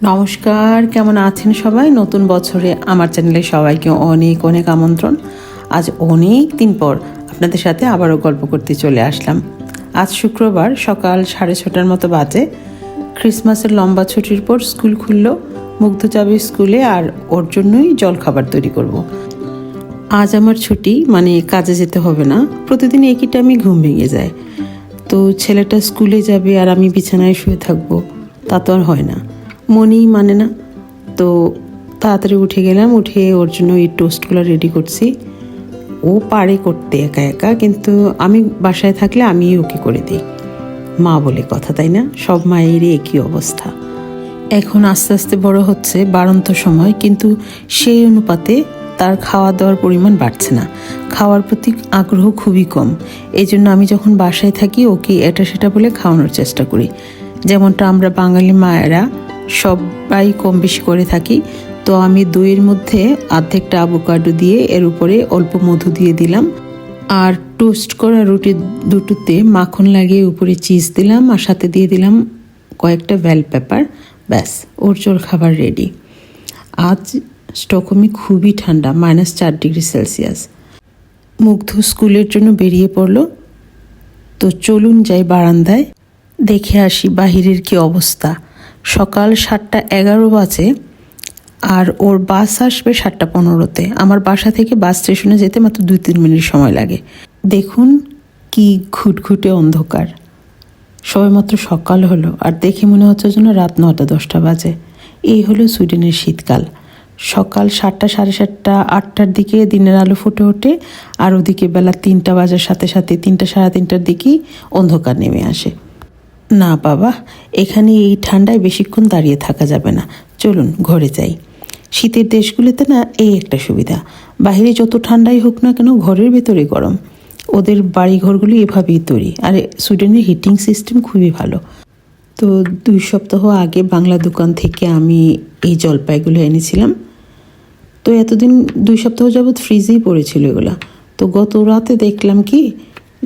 নমস্কার, কেমন আছেন সবাই? নতুন বছরে আমার চ্যানেলে সবাইকে অনেক অনেক আমন্ত্রণ। আজ অনেক দিন পর আপনাদের সাথে আবারও গল্প করতে চলে আসলাম। আজ শুক্রবার সকাল 6:30টার মতো বাজে। ক্রিসমাসের লম্বা ছুটির পর স্কুল খুললো। মুগ্ধ যাবে স্কুলে, আর ওর জন্যই জলখাবার তৈরি করব। আজ আমার ছুটি, মানে কাজে যেতে হবে না। প্রতিদিন একই টাইমে ঘুম ভেঙে যায়। তো ছেলেটা স্কুলে যাবে আর আমি বিছানায় শুয়ে থাকবো, তা তো আর হয় না, মনেই মানে না। তো তাড়াতাড়ি উঠে গেলাম, উঠে ওর জন্য এই টোস্টগুলো রেডি করছি। ও পারে করতে একা একা, কিন্তু আমি বাসায় থাকলে আমিই ওকে করে দিই। মা বলে কথা, তাই না? সব মায়েরই একই অবস্থা। এখন আস্তে আস্তে বড় হচ্ছে, বাড়ন্ত সময়, কিন্তু সেই অনুপাতে তার খাওয়া দাওয়ার পরিমাণ বাড়ছে না। খাওয়ার প্রতি আগ্রহ খুবই কম। এই জন্য আমি যখন বাসায় থাকি ওকে এটা সেটা বলে খাওয়ানোর চেষ্টা করি, যেমনটা আমরা বাঙালি মায়েরা সবাই কম বেশি করে থাকি। তো আমি দইয়ের মধ্যে অর্ধেকটা অ্যাভোকাডো দিয়ে এর উপরে অল্প মধু দিয়ে দিলাম, আর টোস্ট করা রুটি দুটোতে মাখন লাগিয়ে উপরে চিজ দিলাম, আর সাথে দিয়ে দিলাম কয়েকটা বেল পেপার। ব্যাস, ওর জল খাবার রেডি। আজ স্টকহোমে খুবই ঠান্ডা, -4°C। মুগ্ধ স্কুলের জন্য বেরিয়ে পড়লো। তো চলুন যাই বারান্দায়, দেখে আসি বাহিরের কি অবস্থা। সকাল 7:11 বাজে, আর ওর বাস আসবে 7:15-তে। আমার বাসা থেকে বাস স্টেশনে যেতে মাত্র 2-3 মিনিট সময় লাগে। দেখুন কি ঘুটঘুটে অন্ধকার। সবেমাত্র সকাল হলো, আর দেখে মনে হচ্ছে যেন রাত 9-10টা বাজে। এই হলো সুইডেনের শীতকাল। সকাল 7টা, 7:30, 8টার দিকে দিনের আলো ফুটে ওঠে, আর ওদিকে বেলা 3টা বাজার সাথে সাথে 3টা, 3:30টার দিকেই অন্ধকার নেমে আসে। না বাবা, এখানে এই ঠান্ডায় বেশিক্ষণ দাঁড়িয়ে থাকা যাবে না। চলুন ঘরে যাই। শীতের দেশগুলোতে না এই একটা সুবিধা, বাইরে যত ঠান্ডাই হোক না কেন ঘরের ভেতরে গরম। ওদের বাড়িঘরগুলি এভাবেই তৈরি, আর সুইডেনের হিটিং সিস্টেম খুবই ভালো। তো 2 সপ্তাহ আগে বাংলা দোকান থেকে আমি এই জলপাইগুলো এনেছিলাম। তো এতদিন 2 সপ্তাহ যাবৎ ফ্রিজেই পড়েছিল এগুলা। তো গত রাতে দেখলাম কি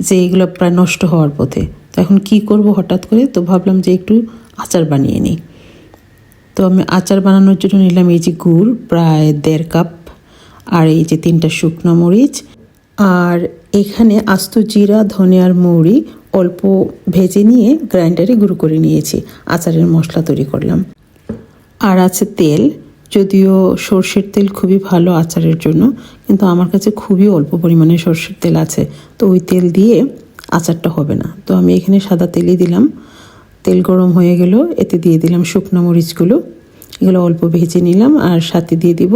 যে এগুলো প্রায় নষ্ট হওয়ার পথে। তো এখন কি করব হঠাৎ করে, তো ভাবলাম যে একটু আচার বানিয়ে নিই। তো আমি আচার বানানোর জন্য নিলাম এই যে গুড় প্রায় 1.5 কাপ, আর এই যে 3টা শুকনো মরিচ, আর এখানে আস্ত জিরা, ধনে আর মৌরি অল্প ভেজে নিয়ে গ্রাইন্ডারে গুঁড়ো করে নিয়েছি। আচারের মশলা তৈরি করলাম। আর আছে তেল, যদিও সর্ষের তেল খুবই ভালো আচারের জন্য, কিন্তু আমার কাছে খুবই অল্প পরিমাণে সর্ষের তেল আছে। তো ওই তেল দিয়ে আচারটা হবে না। তো আমি এখানে সাদা তেলই দিলাম। তেল গরম হয়ে গেল, এতে দিয়ে দিলাম শুকনো মরিচগুলো, এগুলো অল্প ভেজে নিলাম, আর সাথে দিয়ে দিব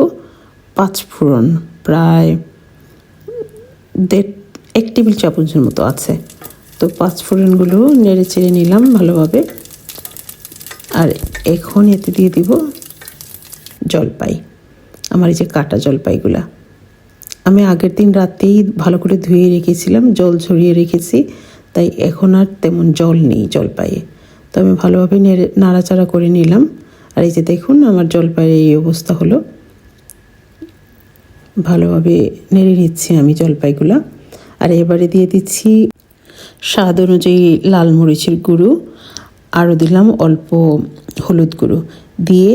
5 ফোড়ন, প্রায় 1 টেবিল চামচের মতো আছে। তো 5 ফোড়নগুলো নেড়ে চেড়ে নিলাম ভালোভাবে। আর এখন এতে দিয়ে দিব জলপাই, আমার এই যে কাটা জলপাইগুলা। আমি আগের দিন রাতেই ভালো করে ধুয়ে রেখেছিলাম, জল ঝরিয়ে রেখেছি, তাই এখন আর তেমন জল নেই জলপাইয়ে। তো আমি ভালোভাবে নাড়াচাড়া করে নিলাম। আর এই যে দেখুন আমার জলপাইয়ের এই অবস্থা হলো। ভালোভাবে নেড়ে নিচ্ছি আমি জলপাইগুলা। আর এবারে দিয়ে দিচ্ছি স্বাদ অনুযায়ী লাল মরিচের গুঁড়ো, আরও দিলাম অল্প হলুদ গুঁড়ো দিয়ে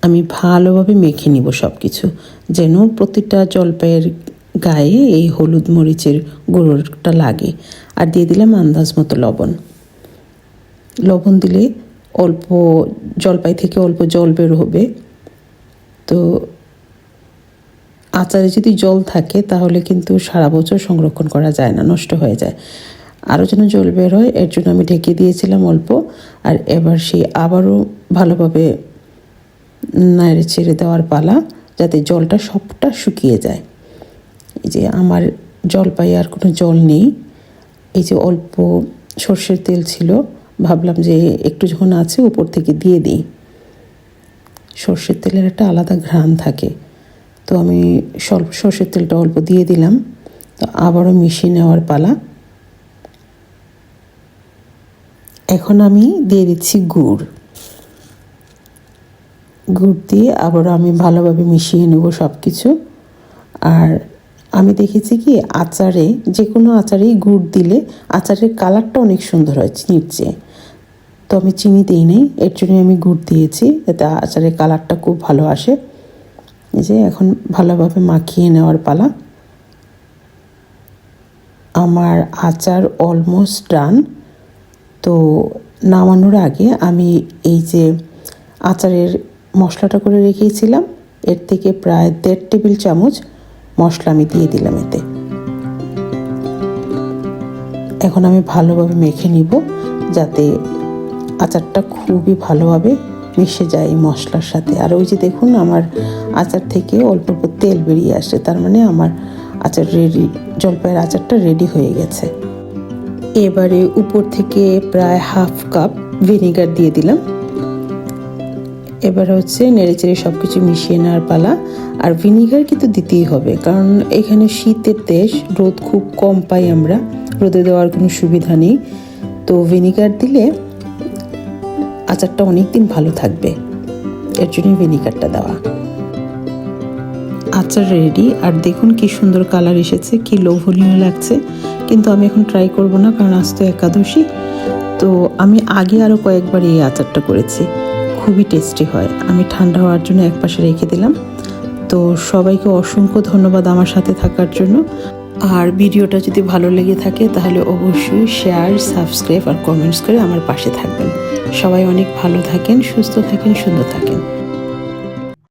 আমি ভালোভাবে মেখে নিব সব কিছু, যেন প্রতিটা জলপাইয়ের গায়ে এই হলুদ মরিচের গুঁড়োটা লাগে। আর দিয়ে দিলাম আন্দাজ মতো লবণ। লবণ দিলে অল্প জলপাই থেকে অল্প জল বের হবে। তো আচারে যদি জল থাকে তাহলে কিন্তু সারা বছর সংরক্ষণ করা যায় না, নষ্ট হয়ে যায়। আরও যেন জল বের হয়, এর জন্য আমি ঢেকে দিয়েছিলাম অল্প। আর এবার সেই আবারও ভালোভাবে নাড়ে ছেড়ে দেওয়ার পালা, যাতে জলটা সবটা শুকিয়ে যায়। এই যে আমার জলপাই আর কোনো জল নেই। এই যে অল্প সর্ষের তেল ছিল, ভাবলাম যে একটু যখন আছে উপর থেকে দিয়ে দিই। সর্ষের তেলের একটা আলাদা ঘ্রাণ থাকে। তো আমি সর্ষের তেলটা অল্প দিয়ে দিলাম। তো আবারও মিশিয়ে নেওয়ার পালা। এখন আমি দিয়ে দিচ্ছি গুড়। গুড় দিয়ে আবারও আমি ভালোভাবে মিশিয়ে নেব সব কিছু। আর আমি দেখেছি কি আচারে, যে কোনো আচারেই গুড় দিলে আচারের কালারটা অনেক সুন্দর হয় চিনির চেয়ে। তো আমি চিনি দিই নাই, এর জন্য আমি গুড় দিয়েছি, এতে আচারের কালারটা খুব ভালো আসে। এই যে এখন ভালোভাবে মাখিয়ে নেওয়ার পালা। আমার আচার অলমোস্ট ডান। তো নামানোর আগে আমি এই যে আচারের মশলাটা করে রেখেছিলাম, এর থেকে প্রায় 1.5 টেবিল চামচ মশলা আমি দিয়ে দিলাম এতে। এখন আমি ভালোভাবে মেখে নিব, যাতে আচারটা খুবই ভালোভাবে মিশে যায় এই মশলার সাথে। আর ওই যে দেখুন আমার আচার থেকে অল্প অল্প তেল বেরিয়ে আসে, তার মানে আমার আচার রেডি, জলপাইয়ের আচারটা রেডি হয়ে গেছে। এবারে উপর থেকে প্রায় 1/2 কাপ ভিনেগার দিয়ে দিলাম। এবার হচ্ছে নেড়েচেড়ে সব কিছু মিশিয়ে নেওয়ার পালা। আর ভিনেগার কিন্তু দিতেই হবে, কারণ এখানে শীতের দেশ, রোদ খুব কম পাই আমরা, রোদে দেওয়ার কোনো সুবিধা নেই। তো ভিনেগার দিলে আচারটা অনেক দিন ভালো থাকবে, এর জন্য ভিনেগারটা দেওয়া। আচার রেডি। আর দেখুন কি সুন্দর কালার এসেছে, কি লোভনীয় লাগছে। কিন্তু আমি এখন ট্রাই করব না, কারণ আজ তো একাদশী। তো আমি আগে আরও কয়েকবার এই আচারটা করেছি, খুবই টেস্টি হয়। আমি ঠান্ডা হওয়ার জন্য একপাশে রেখে দিলাম। তো সবাইকে অসংখ্য ধন্যবাদ আমার সাথে থাকার জন্য। আর ভিডিওটা যদি ভালো লেগে থাকে তাহলে অবশ্যই শেয়ার, সাবস্ক্রাইব আর কমেন্টস করে আমার পাশে থাকবেন। সবাই অনেক ভালো থাকেন, সুস্থ থাকেন, সুন্দর থাকেন।